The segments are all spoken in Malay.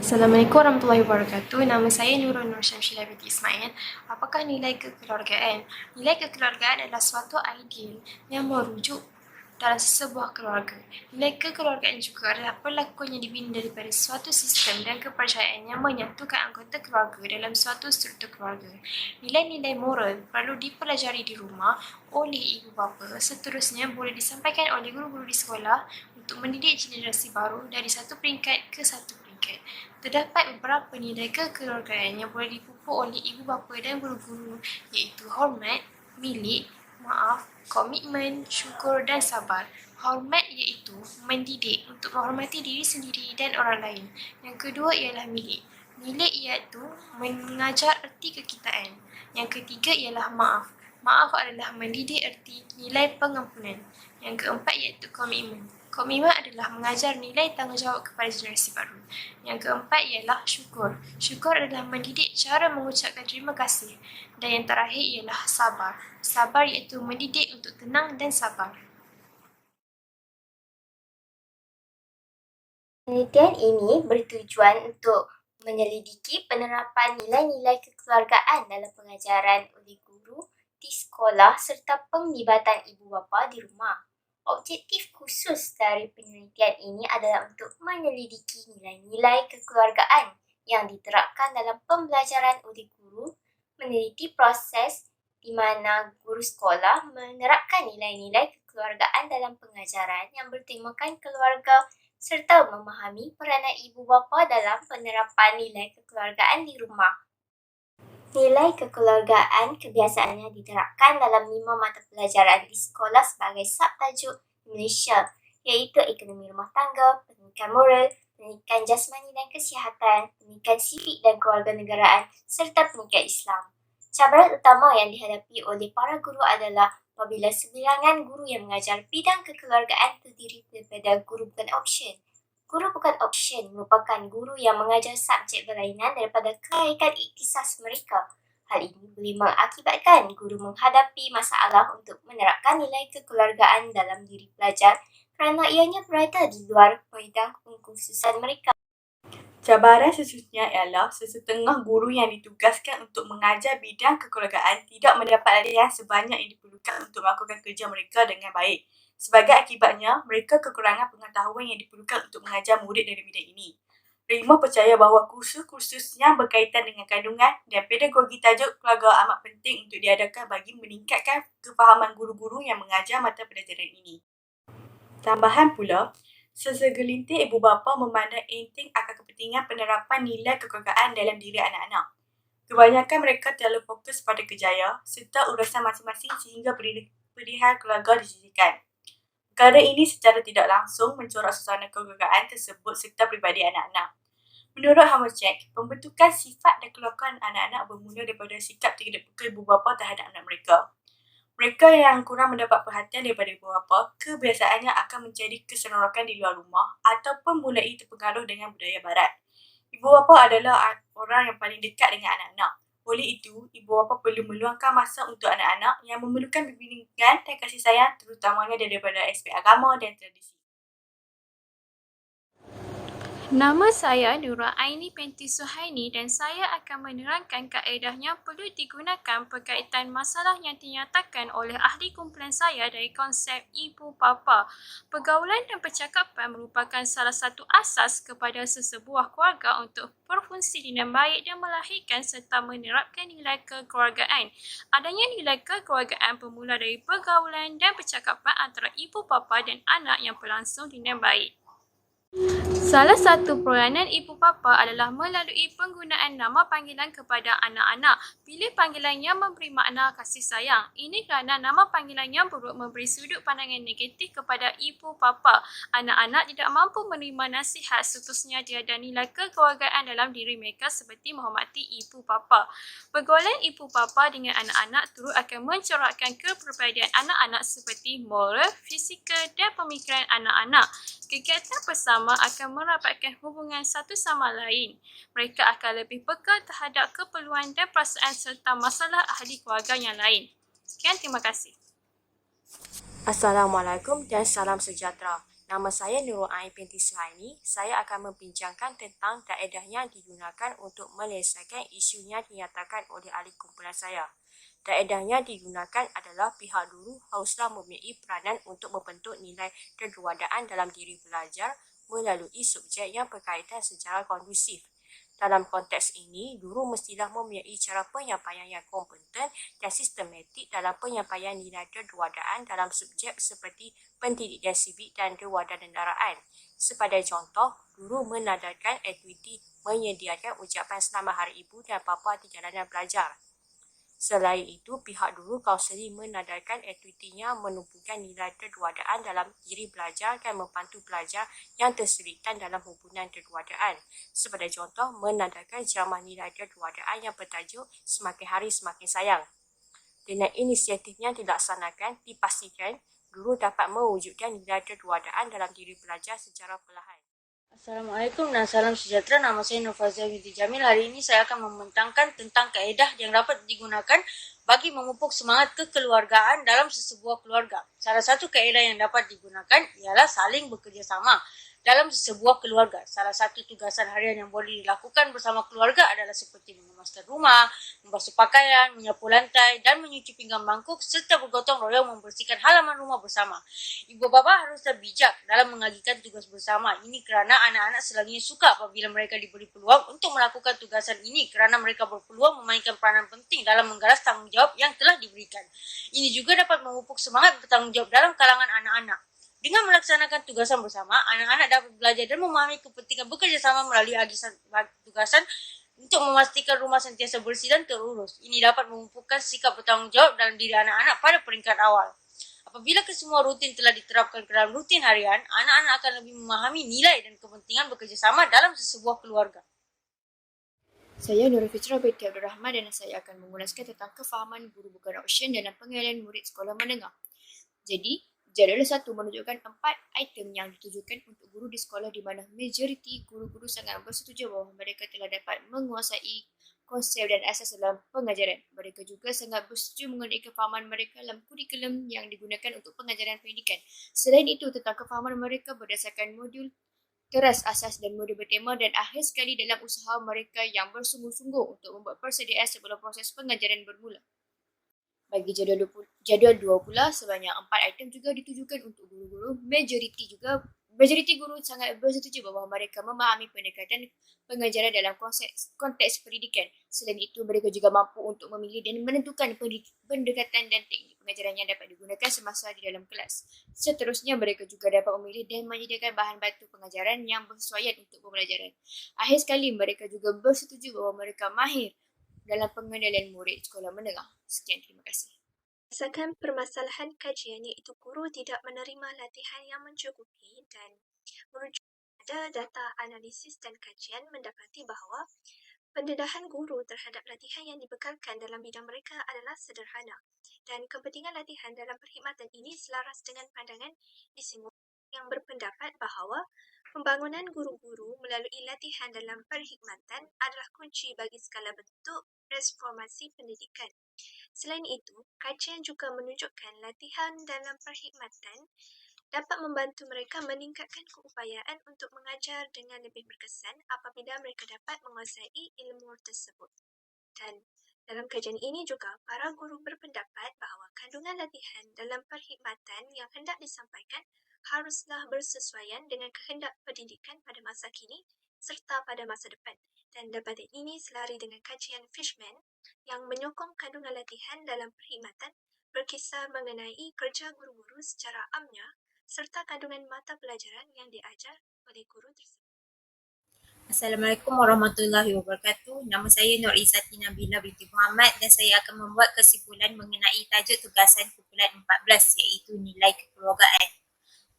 Assalamualaikum warahmatullahi wabarakatuh. Nama saya Nurul Nur Syamshilah binti Ismail. Apakah nilai kekeluargaan? Nilai kekeluargaan adalah suatu ideal yang merujuk dalam sebuah keluarga. Nilai kekeluargaan juga adalah perlakuan yang dibina daripada suatu sistem dan kepercayaan yang menyatukan anggota keluarga dalam suatu struktur keluarga. Nilai-nilai moral perlu dipelajari di rumah oleh ibu bapa. Seterusnya boleh disampaikan oleh guru-guru di sekolah untuk mendidik generasi baru dari satu peringkat ke satu peringkat. Terdapat beberapa nilai kekeluargaan yang boleh dipupuk oleh ibu bapa dan guru-guru, iaitu hormat, milik, maaf, komitmen, syukur dan sabar. Hormat iaitu mendidik untuk menghormati diri sendiri dan orang lain. Yang kedua ialah milik. Milik iaitu mengajar erti kekitaan. Yang ketiga ialah maaf. Maaf adalah mendidik erti nilai pengampunan. Yang keempat iaitu komitmen. Komitmen adalah mengajar nilai tanggungjawab kepada generasi baru. Yang keempat ialah syukur. Syukur adalah mendidik cara mengucapkan terima kasih. Dan yang terakhir ialah sabar. Sabar iaitu mendidik untuk tenang dan sabar. Penelitian ini bertujuan untuk menyelidiki penerapan nilai-nilai kekeluargaan dalam pengajaran oleh guru di sekolah serta penglibatan ibu bapa di rumah. Objektif khusus dari penelitian ini adalah untuk menyelidiki nilai-nilai kekeluargaan yang diterapkan dalam pembelajaran oleh guru, meneliti proses di mana guru sekolah menerapkan nilai-nilai kekeluargaan dalam pengajaran yang bertemakan keluarga serta memahami peranan ibu bapa dalam penerapan nilai kekeluargaan di rumah. Nilai kekeluargaan kebiasaannya diterapkan dalam 5 mata pelajaran di sekolah sebagai subtajuk Malaysia, iaitu ekonomi rumah tangga, pendidikan moral, pendidikan jasmani dan kesihatan, pendidikan sivik dan kewarganegaraan, serta pendidikan Islam. Cabaran utama yang dihadapi oleh para guru adalah apabila sebilangan guru yang mengajar bidang kekeluargaan terdiri daripada guru bukan option. Guru bukan option merupakan guru yang mengajar subjek berlainan daripada kelaikan ikhtisas mereka. Hal ini boleh mengakibatkan guru menghadapi masalah untuk menerapkan nilai kekeluargaan dalam diri pelajar kerana ianya berada di luar bidang pengkhususan mereka. Cabaran seterusnya ialah sesetengah guru yang ditugaskan untuk mengajar bidang kekeluargaan tidak mendapat latihan sebanyak yang diperlukan untuk melakukan kerja mereka dengan baik. Sebagai akibatnya, mereka kekurangan pengetahuan yang diperlukan untuk mengajar murid dari bidang ini. Rima percaya bahawa kursus-kursus yang berkaitan dengan kandungan dan pedagogi tajuk keluarga amat penting untuk diadakan bagi meningkatkan kefahaman guru-guru yang mengajar mata pelajaran ini. Tambahan pula, sesegelintir ibu bapa memandang enteng akan kepentingan penerapan nilai kekeluargaan dalam diri anak-anak. Kebanyakan mereka terlalu fokus pada kerjaya serta urusan masing-masing sehingga perihal keluarga disisihkan. Perkara ini secara tidak langsung mencorak suasana kekeluargaan tersebut serta pribadi anak-anak. Menurut Hammercheck, pembentukan sifat dan kelakuan anak-anak bermula daripada sikap tidak peka ibu bapa terhadap anak mereka. Mereka yang kurang mendapat perhatian daripada ibu bapa kebiasaannya akan mencari keseronokan di luar rumah ataupun mulai terpengaruh dengan budaya barat. Ibu bapa adalah orang yang paling dekat dengan anak-anak. Oleh itu, ibu bapa perlu meluangkan masa untuk anak-anak yang memerlukan bimbingan dan kasih sayang terutamanya daripada aspek agama dan tradisi. Nama saya Nura Aini binti Suhaini dan saya akan menerangkan kaedah yang perlu digunakan berkaitan masalah yang dinyatakan oleh ahli kumpulan saya dari konsep ibu bapa. Pergaulan dan percakapan merupakan salah satu asas kepada sesebuah keluarga untuk berfungsi dengan baik dan melahirkan serta menerapkan nilai kekeluargaan. Adanya nilai kekeluargaan bermula dari pergaulan dan percakapan antara ibu bapa dan anak yang berlangsung dengan baik. Salah satu peranan ibu bapa adalah melalui penggunaan nama panggilan kepada anak-anak. Pilih panggilan yang memberi makna kasih sayang. Ini kerana nama panggilan yang buruk memberi sudut pandangan negatif kepada ibu bapa. Anak-anak tidak mampu menerima nasihat, seterusnya tiada nilai kekeluargaan dalam diri mereka seperti menghormati ibu bapa. Pergaulan ibu bapa dengan anak-anak turut akan mencorakkan kepribadian anak-anak seperti moral, fizikal dan pemikiran anak-anak. Kegiatan bersama akan merapatkan hubungan satu sama lain. Mereka akan lebih peka terhadap keperluan dan perasaan serta masalah ahli keluarga yang lain. Sekian, terima kasih. Assalamualaikum dan salam sejahtera. Nama saya Nurul Ain binti Suhaini. Saya akan membincangkan tentang kaedah yang digunakan untuk menyelesaikan isu yang dinyatakan oleh ahli kumpulan saya. Kaedah yang digunakan adalah pihak guru haruslah mempunyai peranan untuk membentuk nilai kekeluargaan dalam diri belajar melalui subjek yang berkaitan secara kondusif. Dalam konteks ini, guru mestilah mempunyai cara penyampaian yang kompeten dan sistematik dalam penyampaian nilai kekeluargaan dalam subjek seperti pendidikan sivik dan kewarganegaraan. Sebagai contoh, guru menadakan aktiviti menyediakan ucapan selamat Hari Ibu dan Bapa di jalanan belajar. Selain itu, pihak guru kaunseling menadakan aktivitinya menumpukan nilai kekeluargaan dalam diri belajar dan membantu pelajar yang terselitkan dalam hubungan kekeluargaan. Sebagai contoh, menadakan ceramah nilai kekeluargaan yang bertajuk Semakin Hari Semakin Sayang. Dengan inisiatif yang dilaksanakan, dipastikan guru dapat mewujudkan nilai kekeluargaan dalam diri pelajar secara perlahan. Assalamualaikum dan salam sejahtera. Nama saya Nurfazia binti Jamil. Hari ini saya akan membentangkan tentang kaedah yang dapat digunakan bagi memupuk semangat kekeluargaan dalam sesebuah keluarga. Salah satu kaedah yang dapat digunakan ialah saling bekerjasama dalam sesebuah keluarga. Salah satu tugasan harian yang boleh dilakukan bersama keluarga adalah seperti mengemaskan rumah, membasuh pakaian, menyapu lantai, dan menyuci pinggan mangkuk serta bergotong royong membersihkan halaman rumah bersama. Ibu bapa haruslah bijak dalam mengagikan tugas bersama. Ini kerana anak-anak selalunya suka apabila mereka diberi peluang untuk melakukan tugasan ini kerana mereka berpeluang memainkan peranan penting dalam menggalas tanggungjawab yang telah diberikan. Ini juga dapat memupuk semangat bertanggungjawab dalam kalangan anak-anak. Dengan melaksanakan tugasan bersama, anak-anak dapat belajar dan memahami kepentingan bekerjasama melalui agisan tugasan untuk memastikan rumah sentiasa bersih dan terurus. Ini dapat memupukkan sikap bertanggungjawab dalam diri anak-anak pada peringkat awal. Apabila kesemua rutin telah diterapkan ke dalam rutin harian, anak-anak akan lebih memahami nilai dan kepentingan bekerjasama dalam sesebuah keluarga. Saya Nurul Fitra binti Abdul Rahman dan saya akan mengulaskan tentang kefahaman guru bukan option dalam penilaian murid sekolah menengah. Jadi, jadual 1 menunjukkan 4 item yang ditujukan untuk guru di sekolah di mana majoriti guru-guru sangat bersetuju bahawa mereka telah dapat menguasai konsep dan asas dalam pengajaran. Mereka juga sangat bersetuju mengenai kefahaman mereka dalam kurikulum yang digunakan untuk pengajaran pendidikan. Selain itu, tentang kefahaman mereka berdasarkan modul teras asas dan modul bertema dan akhir sekali dalam usaha mereka yang bersungguh-sungguh untuk membuat persediaan sebelum proses pengajaran bermula. Bagi jadual 2 pula, sebanyak 4 item juga ditujukan untuk guru-guru. Majoriti guru sangat bersetuju bahawa mereka memahami pendekatan pengajaran dalam konteks pendidikan. Selain itu, mereka juga mampu untuk memilih dan menentukan pendekatan dan teknik pengajaran yang dapat digunakan semasa di dalam kelas. Seterusnya, mereka juga dapat memilih dan menyediakan bahan bantu pengajaran yang bersesuaian untuk pembelajaran. Akhir sekali, mereka juga bersetuju bahawa mereka mahir dalam pengendalian murid sekolah menengah. Sekian, terima kasih. Rasakan permasalahan kajian iaitu guru tidak menerima latihan yang mencukupi dan merujuk pada data analisis dan kajian mendapati bahawa pendedahan guru terhadap latihan yang dibekalkan dalam bidang mereka adalah sederhana dan kepentingan latihan dalam perkhidmatan ini selaras dengan pandangan disimul yang berpendapat bahawa pembangunan guru-guru melalui latihan dalam perkhidmatan adalah kunci bagi segala bentuk transformasi pendidikan. Selain itu, kajian juga menunjukkan latihan dalam perkhidmatan dapat membantu mereka meningkatkan keupayaan untuk mengajar dengan lebih berkesan apabila mereka dapat menguasai ilmu tersebut. Dan dalam kajian ini juga, para guru berpendapat bahawa kandungan latihan dalam perkhidmatan yang hendak disampaikan haruslah bersesuaian dengan kehendak pendidikan pada masa kini serta pada masa depan. Dan dapatan ini selari dengan kajian Fishman yang menyokong kandungan latihan dalam perkhidmatan berkisar mengenai kerja guru-guru secara amnya serta kandungan mata pelajaran yang diajar oleh guru tersebut. Assalamualaikum warahmatullahi wabarakatuh. Nama saya Nur Izzati Nabila binti Muhammad dan saya akan membuat kesimpulan mengenai tajuk tugasan kumpulan 14 iaitu nilai kekeluargaan.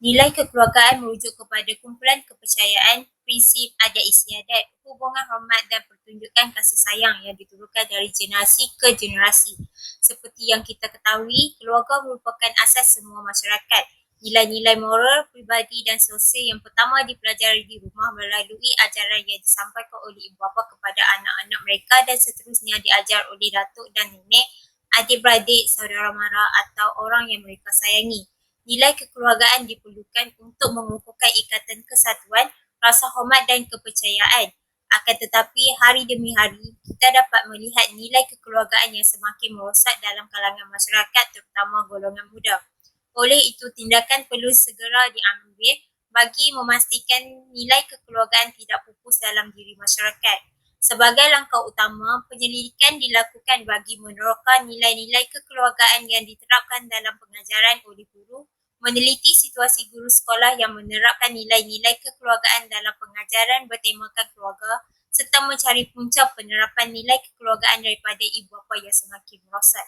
Nilai kekeluargaan merujuk kepada kumpulan kepercayaan, prinsip, adat istiadat, hubungan hormat dan pertunjukan kasih sayang yang diturunkan dari generasi ke generasi. Seperti yang kita ketahui, keluarga merupakan asas semua masyarakat. Nilai-nilai moral, pribadi dan sosial yang pertama dipelajari di rumah melalui ajaran yang disampaikan oleh ibu bapa kepada anak-anak mereka dan seterusnya diajar oleh datuk dan nenek, adik-beradik, saudara mara atau orang yang mereka sayangi. Nilai kekeluargaan diperlukan untuk mengukuhkan ikatan kesatuan, rasa hormat dan kepercayaan. Akan tetapi, hari demi hari, kita dapat melihat nilai kekeluargaan yang semakin merosak dalam kalangan masyarakat, terutama golongan muda. Oleh itu, tindakan perlu segera diambil bagi memastikan nilai kekeluargaan tidak pupus dalam diri masyarakat. Sebagai langkah utama, penyelidikan dilakukan bagi meneroka nilai-nilai kekeluargaan yang diterapkan dalam pengajaran oleh guru, meneliti situasi guru sekolah yang menerapkan nilai-nilai kekeluargaan dalam pengajaran bertemakan keluarga, serta mencari punca penerapan nilai kekeluargaan daripada ibu bapa yang semakin merosak.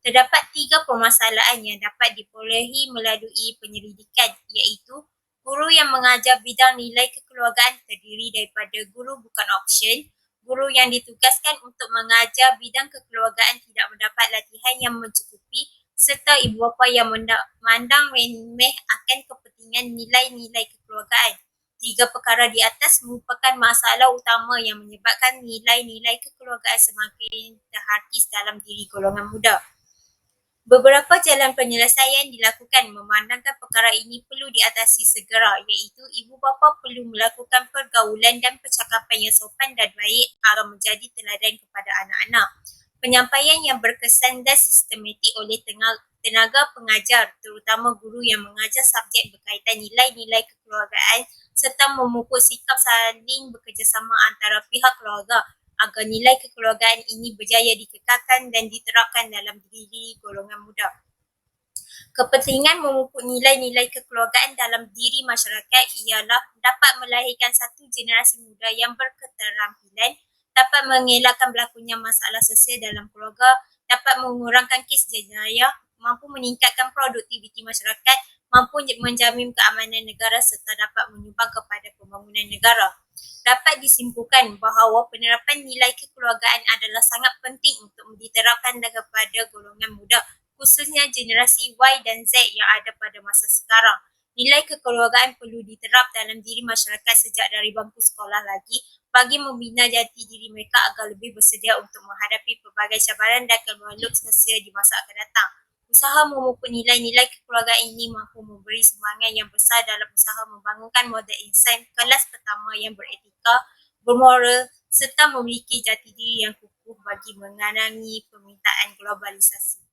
Terdapat 3 permasalahan yang dapat diperolehi melalui penyelidikan, iaitu guru yang mengajar bidang nilai kekeluargaan terdiri daripada guru bukan option, guru yang ditugaskan untuk mengajar bidang kekeluargaan tidak mendapat latihan yang mencukupi, serta ibu bapa yang memandang remeh akan kepentingan nilai-nilai kekeluargaan. 3 perkara di atas merupakan masalah utama yang menyebabkan nilai-nilai kekeluargaan semakin terhakis dalam diri golongan muda. Beberapa jalan penyelesaian dilakukan memandangkan perkara ini perlu diatasi segera, iaitu ibu bapa perlu melakukan pergaulan dan percakapan yang sopan dan baik agar menjadi teladan kepada anak-anak. Penyampaian yang berkesan dan sistematik oleh tenaga pengajar, terutama guru yang mengajar subjek berkaitan nilai-nilai kekeluargaan serta memupuk sikap saling bekerjasama antara pihak keluarga agar nilai kekeluargaan ini berjaya dikekalkan dan diterapkan dalam diri golongan muda. Kepentingan memupuk nilai-nilai kekeluargaan dalam diri masyarakat ialah dapat melahirkan satu generasi muda yang berketerampilan, dapat mengelakkan berlakunya masalah sosial dalam keluarga, dapat mengurangkan kes jenayah, mampu meningkatkan produktiviti masyarakat, mampu menjamin keamanan negara serta dapat menyumbang kepada pembangunan negara. Dapat disimpulkan bahawa penerapan nilai kekeluargaan adalah sangat penting untuk diterapkan kepada golongan muda, khususnya generasi Y dan Z yang ada pada masa sekarang. Nilai kekeluargaan perlu diterap dalam diri masyarakat sejak dari bangku sekolah lagi bagi membina jati diri mereka agar lebih bersedia untuk menghadapi pelbagai cabaran dan kemelut sosial di masa akan datang. Usaha memupuk nilai-nilai kekeluargaan ini mampu memberi sumbangan yang besar dalam usaha membangunkan model insan kelas pertama yang beretika, bermoral serta memiliki jati diri yang kukuh bagi mengenangi permintaan globalisasi.